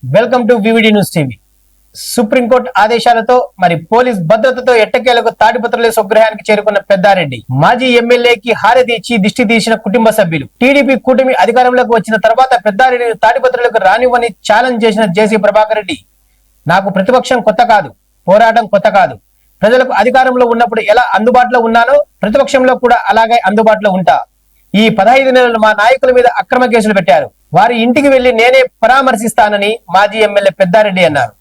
Welcome to VVD news TV. Supreme court ఆదేశాలతో మరి police భద్రతతో ఎట్టకేలకు తాడిపత్రుల స్వగృహానికి చేరుకున్న పెద్దారెడ్డి మాజీ ఎమ్మెల్యేకి హారతి ఇచ్చి దిష్టి తీసిన కుటుంబ సభ్యులు. టీడీపీ కూటమి అధికారంలోకి వచ్చిన తర్వాత పెద్దారెడ్డిని తాడిపత్రులకు రానివ్వని ఛాలెంజ్ చేసిన జేసీ ప్రభాకర్ రెడ్డి, నాకు ప్రతిపక్షం కొత్త కాదు, పోరాటం కొత్త కాదు. ప్రజలకు అధికారంలో ఉన్నప్పుడు ఎలా అందుబాటులో ఉన్నానో ప్రతిపక్షంలో కూడా అలాగే అందుబాటులో ఉంటా. ఈ 15 నెలలు మా నాయకుల మీద అక్రమ కేసులు పెట్టారు. వారి ఇంటికి వెళ్లి నేనే పరామర్శిస్తానని మాజీ ఎమ్మెల్యే పెద్దారెడ్డి అన్నారు.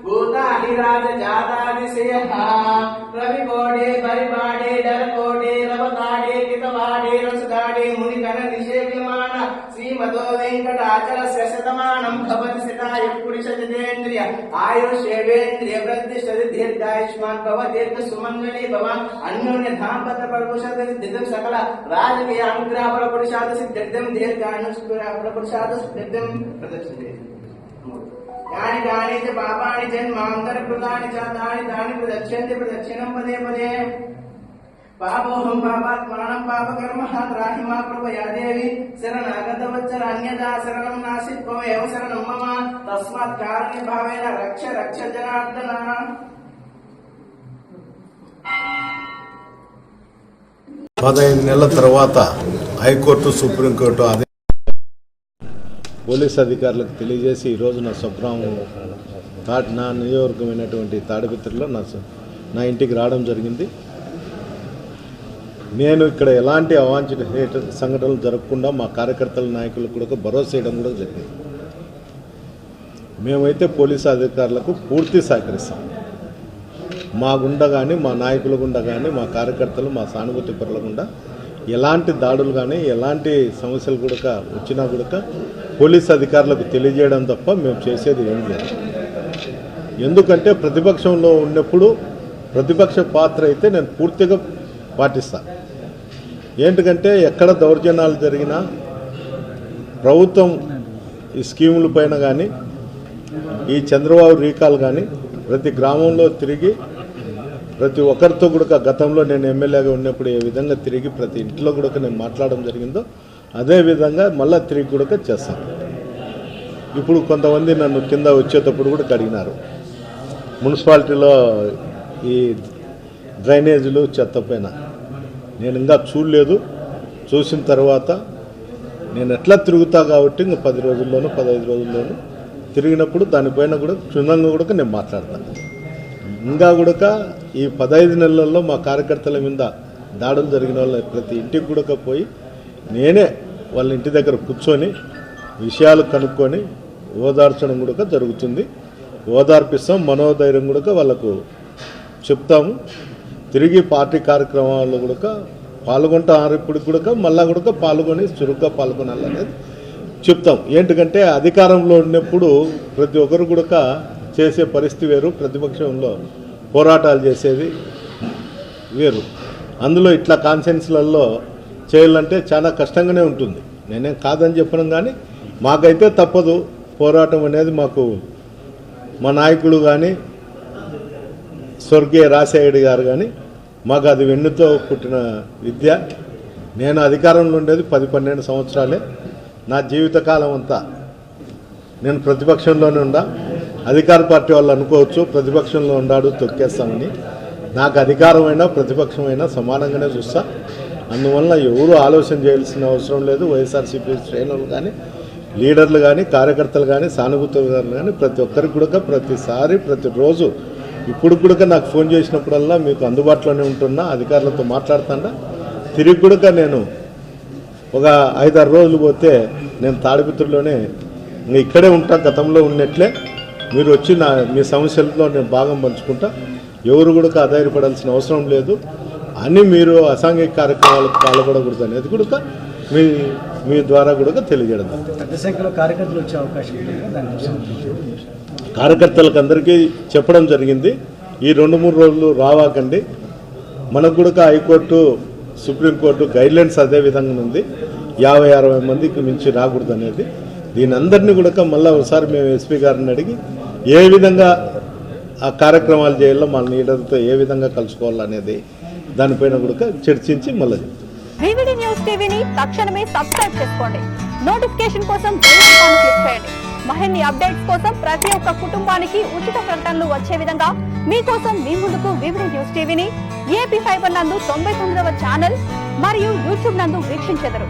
भूताधिराज जातादिशयः रविकोडे परिपाडे डरकोडे रवताडे कितवाडे रसदाडे मुनिगण निषेव्यमान श्रीमतो वेंकटाचलस्य शतमानं भवति शताय पुरुषजितेन्द्रिय आयुष्येवेन्द्रिय वृद्धिश्चति दीर्घायुष्मान् भवतीर्थ सुमङ्गले भवान् अन्योन्य धाम्पत्र प्रपुरुषाद सिद्धिं सकल राजकीय अनुग्रह प्रपुरुषाद सिद्धिं दीर्घायुष्मान् प्रपुरुषाद सिद्धिं प्रदर्शयति यानि गानि च पापानि जन्मान्तरकृतानि च तानि तानि प्रदक्ष्यन्ते प्रदक्षिणं पदे पदे पापोऽहं पापात्मानं पापकर्मः त्राहि मां कृपया देवी शरणागतवत्सल अन्यथा शरणं नास्ति त्वमेव शरणं मम तस्मात् कारुण्यभावेन रक्ष रक्ष जनार्दन. 15 నెలల తర్వాత హైకోర్టు సుప్రీంకోర్టు పోలీస్ అధికారులకు తెలియజేసి ఈరోజు నా స్వగ్రామం నా నియోజకవర్గమైనటువంటి తాడిపత్రిలో నా ఇంటికి రావడం జరిగింది. నేను ఇక్కడ ఎలాంటి అవాంఛనీయ సంఘటనలు జరగకుండా మా కార్యకర్తల నాయకులకు కూడా భరోసా ఇవ్వడం కూడా జరిగింది. మేమైతే పోలీసు అధికారులకు పూర్తి సహకరిస్తాం. మా గుండా కానీ మా నాయకుల గుండా కానీ మా కార్యకర్తలు మా సానుభూతి పరుల గుండా ఎలాంటి దాడులు కానీ ఎలాంటి సమస్యలు కూడా వచ్చినా కూడా పోలీస్ అధికారులకు తెలియజేయడం తప్ప మేము చేసేది ఏం లేదు. ఎందుకంటే ప్రతిపక్షంలో ఉన్నప్పుడు ప్రతిపక్ష పాత్ర అయితే నేను పూర్తిగా పాటిస్తాను. ఏంటంటే ఎక్కడ దౌర్జన్యాలు జరిగినా ప్రభుత్వం ఈ స్కీముల పైన కానీ ఈ చంద్రబాబు రీకాల్ కానీ ప్రతి గ్రామంలో తిరిగి ప్రతి ఒక్కరితో కూడా గతంలో నేను ఎమ్మెల్యేగా ఉన్నప్పుడు ఏ విధంగా తిరిగి ప్రతి ఇంట్లో కూడా నేను మాట్లాడడం జరిగిందో అదేవిధంగా మళ్ళీ తిరిగి కూడా చేస్తాను. ఇప్పుడు కొంతమంది నన్ను కింద వచ్చేటప్పుడు కూడా అడిగినారు, మున్సిపాలిటీలో ఈ డ్రైనేజీలు చెత్త పైన నేను ఇంకా చూడలేదు, చూసిన తర్వాత నేను ఎట్లా తిరుగుతా కాబట్టి ఇంకా 10 రోజుల్లోనూ 15 రోజుల్లోనూ తిరిగినప్పుడు దానిపైన కూడా క్షుణ్ణంగా కూడా నేను మాట్లాడతాను. ఇంకా కూడా ఈ 15 నెలల్లో మా కార్యకర్తల మీద దాడులు జరిగిన వాళ్ళ ప్రతి ఇంటికి కూడా పోయి నేనే వాళ్ళ ఇంటి దగ్గర కూర్చొని విషయాలు కనుక్కొని ఓదార్చడం కూడా జరుగుతుంది. ఓదార్పిస్తాం, మనోధైర్యం కూడా వాళ్ళకు చెప్తాము. తిరిగి పార్టీ కార్యక్రమాల్లో కూడా పాల్గొంటారు. ఇప్పుడు కూడా మళ్ళా కూడా పాల్గొని చురుగ్గా పాల్గొనాలనేది చెప్తాం. ఏంటంటే అధికారంలో ఉన్నప్పుడు ప్రతి ఒక్కరు కూడా చేసే పరిస్థితి వేరు, ప్రతిపక్షంలో పోరాటాలు చేసేది వేరు. అందులో ఇట్లా కాన్ఫరెన్స్లలో చేయాలంటే చాలా కష్టంగానే ఉంటుంది. నేనేం కాదని చెప్పడం కానీ మాకైతే తప్పదు. పోరాటం అనేది మాకు మా నాయకుడు కానీ స్వర్గీయ రాజశేఖర్ గారు కానీ మాకు అది వెన్నుతో పుట్టిన విద్య. నేను అధికారంలో ఉండేది 10-12 సంవత్సరాలే. నా జీవితకాలం అంతా నేను ప్రతిపక్షంలోనే ఉండా. అధికార పార్టీ వాళ్ళు అనుకోవచ్చు ప్రతిపక్షంలో ఉన్నాడు తొక్కేస్తామని. నాకు అధికారమైనా ప్రతిపక్షమైనా సమానంగానే చూస్తా. అందువల్ల ఎవరు ఆలోచన చేయాల్సిన అవసరం లేదు. వైఎస్ఆర్సీపీ శ్రేణులు కానీ లీడర్లు కానీ కార్యకర్తలు కానీ సానుభూతులు కానీ ప్రతి ఒక్కరికి కూడా ప్రతిసారి ప్రతిరోజు ఇప్పుడు కూడా నాకు ఫోన్ చేసినప్పుడల్లా మీకు అందుబాటులోనే ఉంటున్నా, అధికారులతో మాట్లాడుతున్నా. తిరిగి కూడా నేను ఒక 5-6 రోజులు పోతే నేను తాడిపత్రిలోనే ఇక్కడే ఉంటా, గతంలో ఉన్నట్లే. మీరు వచ్చి మీ సమస్యలతో నేను భాగం పంచుకుంటా, ఎవరు కూడా ఆధారపడాల్సిన అవసరం లేదు అని, మీరు అసాంఘిక కార్యక్రమాలకు పాల్పడకూడదు అనేది కూడా మీ ద్వారా కూడా తెలియజేయడం. పెద్ద సంఖ్యలో కార్యకర్తలు వచ్చే అవకాశం ఉంది, దానికోసం కార్యకర్తలకు అందరికీ చెప్పడం జరిగింది, ఈ 2-3 రోజులు రావాకండి. మనకు కూడా హైకోర్టు, సుప్రీంకోర్టు గైడ్లైన్స్ అదే విధంగా ఉంది, 50-60 మందికి మించి రాకూడదు అనేది. దీని అందరినీ కూడా మళ్ళీ ఒకసారి మేము ఎస్పీ గారిని అడిగి ఏ విధంగా ఆ కార్యక్రమాలు చేయాలో, మన లీడర్తో ఏ విధంగా కలుసుకోవాలనేది దానిపైన కూడా చర్చించి మళ్ళీ వివిడి న్యూస్ టీవీని తక్షణమే సబ్స్క్రైబ్ చేసుకోండి. నోటిఫికేషన్ కోసం బెల్ ఐకాన్ క్లిక్ చేయండి. మరిన్ని అప్డేట్స్ కోసం ప్రతి ఒక్క కుటుంబానికి ఉచిత ప్రకటనలు వచ్చే విధంగా మీకోసం మీ ముందుకు వివిడి న్యూస్ టీవీని AP ఫైబర్ నందు 99వ ఛానల్ మరియు యూట్యూబ్ నందు వీక్షించెదరు.